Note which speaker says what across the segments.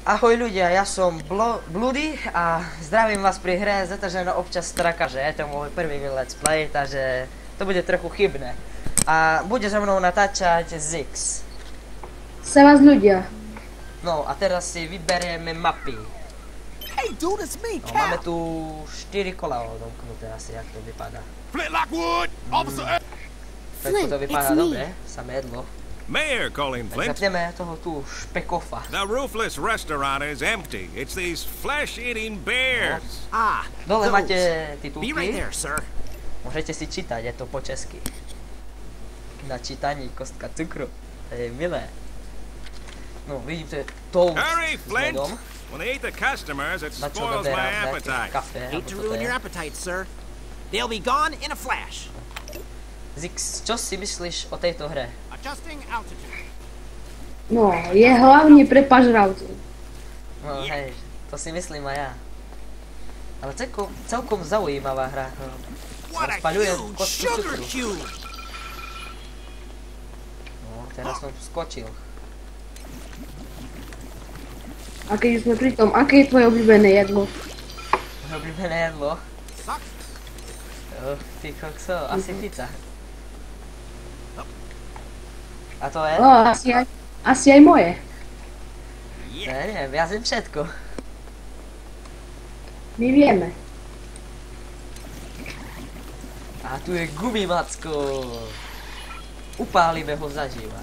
Speaker 1: Ahoj ľudia, ja som Bloody a zdravím vás pri hre Zataženo občas straka, že je to môj prvý let's play, takže to bude trochu chybné. A bude so mnou natáčať Zix.
Speaker 2: Sa vás ľudia.
Speaker 1: No a teraz si vyberieme mapy.
Speaker 3: Hey dude, it's me,
Speaker 1: No,
Speaker 3: Cap.
Speaker 1: máme tu 4 kola odomknuté asi, jak to vypadá.
Speaker 3: Flint Lockwood, officer.
Speaker 1: Tak to vypadá
Speaker 2: it's me.
Speaker 1: dobre, samé jedlo.
Speaker 4: Mayor calling,
Speaker 1: Tak
Speaker 4: Flint.
Speaker 1: zapneme toho tu špekofa.
Speaker 4: The roofless restaurant is empty. It's these flesh-eating bears.
Speaker 3: Ah,
Speaker 1: Dole
Speaker 3: those.
Speaker 1: máte
Speaker 3: Be right
Speaker 1: titulky,
Speaker 3: there, sir.
Speaker 1: môžete si čítať, je to po česky. Na čítaní kostka cukru, to je milé. No vidím, to je toast
Speaker 4: Hurry,
Speaker 1: s
Speaker 4: Flint.
Speaker 1: medom.
Speaker 4: When they eat the customers, it
Speaker 1: Na čo
Speaker 4: spoils my
Speaker 1: doberám nejaké
Speaker 4: appetite.
Speaker 1: kafe,
Speaker 3: Hate
Speaker 1: alebo
Speaker 3: to
Speaker 1: čo to
Speaker 3: ruin
Speaker 1: je.
Speaker 3: your appetite, sir. They'll be gone in a flash.
Speaker 1: Zix, čo si myslíš o tejto hre?
Speaker 3: Adjusting altitude.
Speaker 2: No, je hlavne pre pažravcov.
Speaker 1: No hej, to si myslím aj ja. Ale celkom zaujímavá hra. No.
Speaker 3: What a
Speaker 1: Rozpaľujem
Speaker 3: huge
Speaker 1: kostku
Speaker 3: sugar
Speaker 1: cukru.
Speaker 3: cube.
Speaker 1: No, teraz som skočil.
Speaker 2: A keď už sme pri tom, aké je tvoje obľúbené jedlo?
Speaker 1: Moje obľúbené jedlo?
Speaker 3: Suck.
Speaker 1: Ty kokso, asi pizza. A to je?
Speaker 2: O, asi aj moje.
Speaker 1: Ja neviem, ja zjem všetko.
Speaker 2: My vieme.
Speaker 1: A tu je gumimacko. Upálime ho zaživa.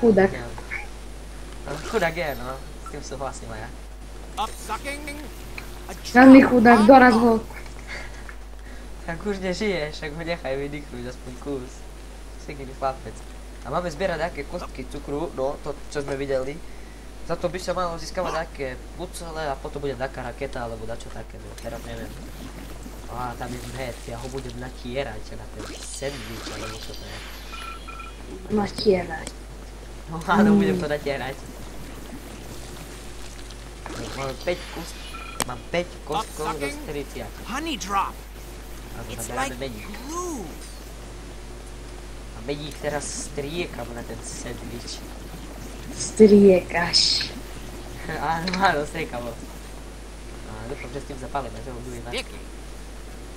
Speaker 2: Chudák.
Speaker 1: Chudák je, no. S tým súhlasím aj ja.
Speaker 3: Up sucking. A
Speaker 2: Žádny chudák, doraz ho.
Speaker 1: Tak už nežiješ, tak ho nechaj vydýchnuť aspoň kus. Sikný chlapec. A máme zbierať nejaké kostky cukru, no, to čo sme videli. Za to by sa malo získavať nejaké pucele a potom bude taká raketa alebo dačo také, no teraz neviem. Á, tam je med, ja ho budem natierať na ten sandwich, alebo čo to je.
Speaker 2: Natierať.
Speaker 1: No áno, budem to natierať. No, mám 5 kostkov zo 40.
Speaker 3: honey drop.
Speaker 1: A
Speaker 3: It's
Speaker 1: zaberáme
Speaker 3: like
Speaker 1: medík.
Speaker 3: glue.
Speaker 1: A medík teraz striekam na ten sandwich.
Speaker 2: Striekaš.
Speaker 1: Áno, striekam ho. A dúfam, že s tým zapálime, že ho budem mať.
Speaker 3: Dicky.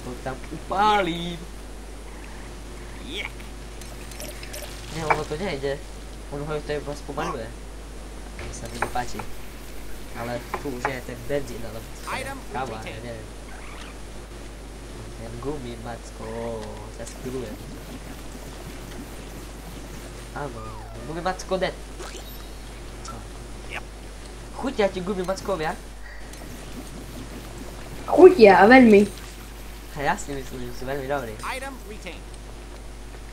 Speaker 1: To tam upálím.
Speaker 3: Yeah.
Speaker 1: Nie, ono to nejde. Ono ho to iba spomaluje. To sa mi nepáči. Ale tu už je ten benzín, alebo
Speaker 3: Item
Speaker 1: káva, ja
Speaker 3: completed.
Speaker 1: neviem. Ten gumimacko, sa skillujem. Áno, gumimacko dead.
Speaker 3: Yep.
Speaker 1: Chutia ti gumimackovia?
Speaker 2: Chutia, veľmi.
Speaker 1: A ja si myslím, že sú veľmi dobrí.
Speaker 3: Item retained.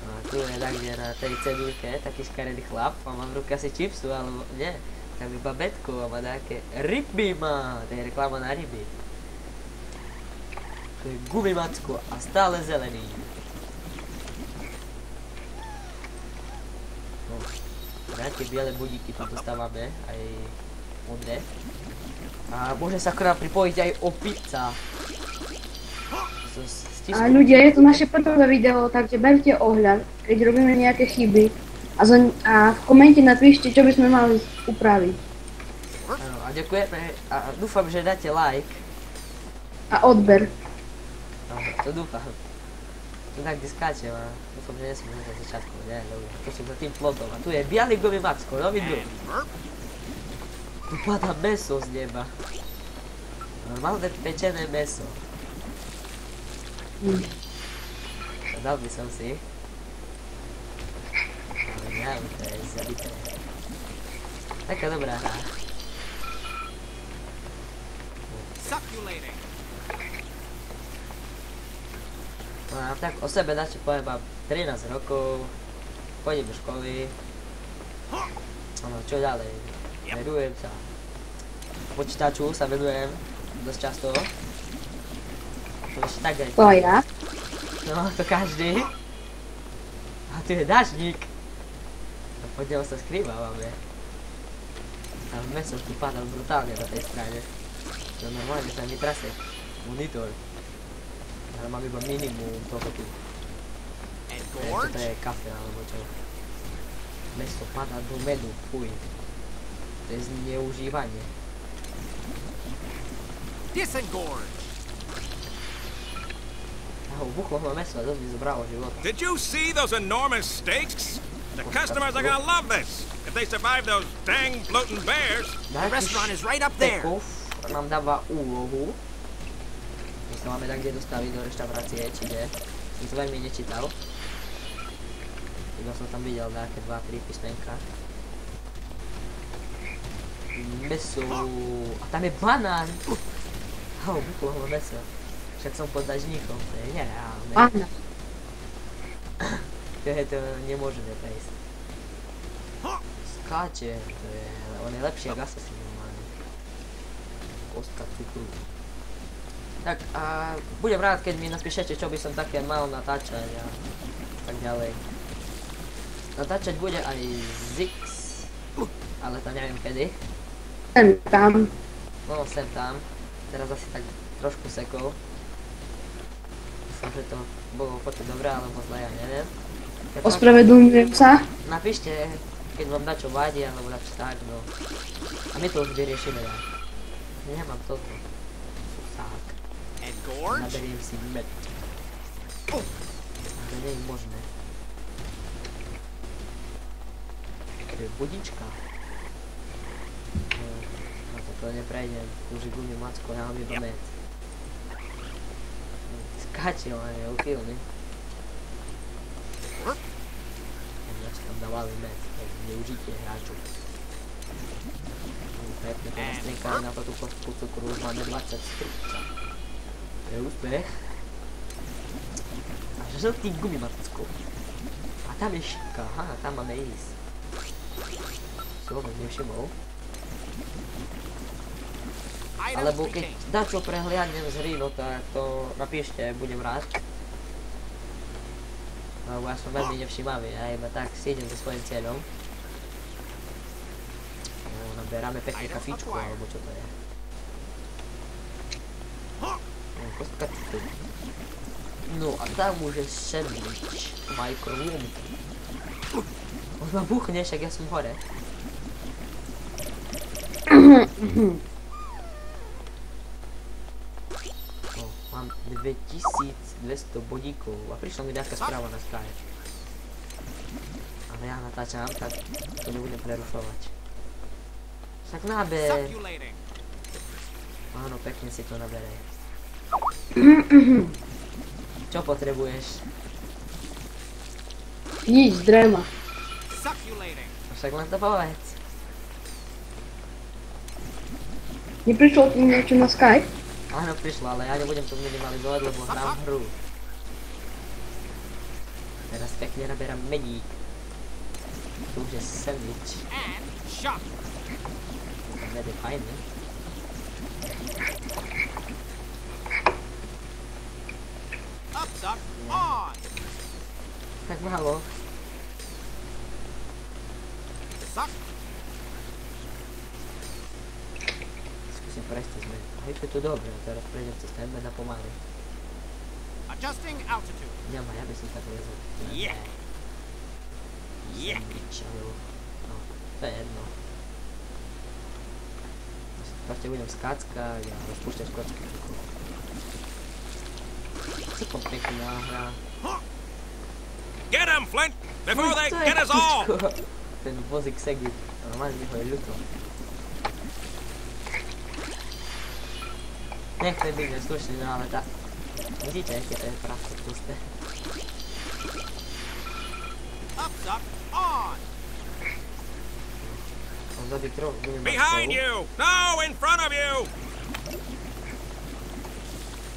Speaker 1: A tu je takde na tej cedulke taký škaredý chlap a má v ruke asi čipsu, alebo nie. Tam je babetko a má nejaké ryby má, to je reklama na ryby. To je gumimacko a stále zelený. No, nejaké biele budíky tu dostávame, aj modré. A môže sa k nám pripojiť aj opica.
Speaker 2: A ľudia, je to naše prvé video, takže berte ohľad, keď robíme nejaké chyby. A v komente napíšte, čo by sme mali upraviť.
Speaker 1: Áno, a ďakujeme a dúfam, že dáte like.
Speaker 2: A odber.
Speaker 1: No, to dúfam. Tu tak kde skáčem a dúfam, že nesmiem na začiatku, nie, dobre. Tu som za tým plotom a tu je bialy gumimacko, no vidú.
Speaker 3: And burp.
Speaker 1: Tu padá meso z neba. Normálne pečené meso. Dal by som si. Ale ja, to je zabité. Taká dobrá hra.
Speaker 3: Succulating.
Speaker 1: No a tak o sebe dačo poviem, mám 13 rokov, chodím do školy. No čo ďalej? Venujem sa. Počítaču sa venujem dosť často. To ešte tak aj.
Speaker 2: To ja.
Speaker 1: No, to každý. A tu je dažník. A pod neho sa skrývávame. A meso tu padal brutálne na tej strane. To normálne sa mi trase monitor. Ale mám iba minimum toho tu.
Speaker 3: And
Speaker 1: Čo
Speaker 3: gorge.
Speaker 1: to je kafe alebo čo. Meso padá do medu, fuj. To To je zneužívanie.
Speaker 3: Disengorge.
Speaker 1: Buchlo ma meso a dosť mi zobralo život.
Speaker 4: Did you see those enormous steaks? The customers are gonna love this. If they survive those dang bloating bears.
Speaker 3: The restaurant is right up there.
Speaker 1: Stekov nám dáva úlohu. My sa máme tak kde dostaviť do reštaurácie, či kde. Som to veľmi nečítal. Iba som tam videl nejaké 2-3 písmenka. Meso. A tam je banán. Buchlo ma meso. Však som pod dažníkom, to je nereálne.
Speaker 2: Áno.
Speaker 1: To nemôžeme prejsť. Skáče, to je, on je lepší ako Assassin normálne. Kostka cukru. Tak a budem rád, keď mi napíšete, čo by som také mal natáčať a tak ďalej. Natáčať bude aj Zix, ale to neviem kedy.
Speaker 2: Sem tam.
Speaker 1: No sem tam, teraz asi tak trošku sekol. Myslím, že to bolo fotke dobré, alebo zle, ja neviem.
Speaker 2: Ospravedlňujem sa.
Speaker 1: Napíšte, keď vám dačo vadí, alebo dačo tak, no. A my to už vyriešime, ja. Nemám toto. Tak.
Speaker 3: Engorge.
Speaker 1: Naberiem si med. Ale nie je možné. To je vodička. No to neprejdem. Už gumi macko, ja mám iba med. Skáče, ale je ukylný. Ja si tam dávali med, tak neužite hráčov. Pekne to nastrinkali na tú kostku cukru, už máme 20 stripca. To je úspech. A žltý gumimacko. A tam je šipka, aha, tam máme ísť. Si vôbec nevšimol. Alebo keď dačo prehliadnem z hry, no tak to napíšte, budem rád. Lebo ja som veľmi nevšimavý, ja iba tak si idem za svojím cieľom. No, naberáme pekne kafičku, alebo čo to je. No, kostka cukru. No a tam už je sandwich, microwave. On ma buchne, však ja som hore. Mám 2200 bodíkov a prišla mi nejaká správa na Skype. Ale ja natáčam, tak to nebudem prerušovať. Však naber. Áno, pekne si to naberej. Čo potrebuješ?
Speaker 2: Nič, drema.
Speaker 1: Však len to povedz.
Speaker 2: Neprišlo ti niečo na Skype?
Speaker 1: Áno, prišlo, ale ja nebudem to minimalizovať, lebo hrám hru. Teraz pekne naberám medík. Tu už je sandwich. Ten med je fajný. Tak málo. Skúsim prejsť cez med. Hej, to je to dobré, teraz prejdem cez ten med a pomaly.
Speaker 3: Adjusting altitude.
Speaker 1: Nemá, ja by som tak lezol.
Speaker 3: Yeah.
Speaker 1: Sandwich, alebo... No, to je jedno. Proste budem skáckať a rozpúšťať kocky. Celkom pekná hra.
Speaker 4: Get him, Flint, before they get us all.
Speaker 1: Ten vozík segí. Normálne mi ho je ľúto. Nechcem byť neslušný, no ale tá... Vidíte, aké to je práve pusté. On zabí troch, budem mať
Speaker 4: Behind you! No, in front of you!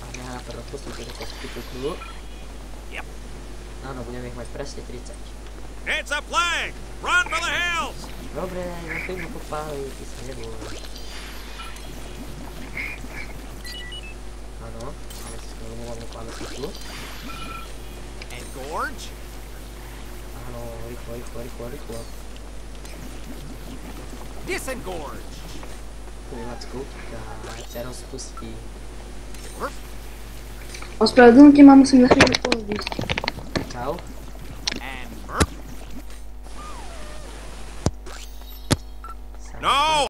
Speaker 1: A ja najprv pustím toto cukru.
Speaker 4: Yep.
Speaker 1: Áno, budeme ich mať presne 30.
Speaker 4: It's a plague! Run for the hills!
Speaker 1: Dobre, na chvíľu popáli, ty sa neboj. Áno, ale si skoro môžeme klávesy tu.
Speaker 3: Engorge.
Speaker 1: Áno, rýchlo.
Speaker 3: Disengorge.
Speaker 1: Kulivacku, tak sa rozpustí.
Speaker 2: Ospravedlňte ma, musím na chvíľu pozísť.
Speaker 1: Čau.
Speaker 3: And burp.
Speaker 4: No!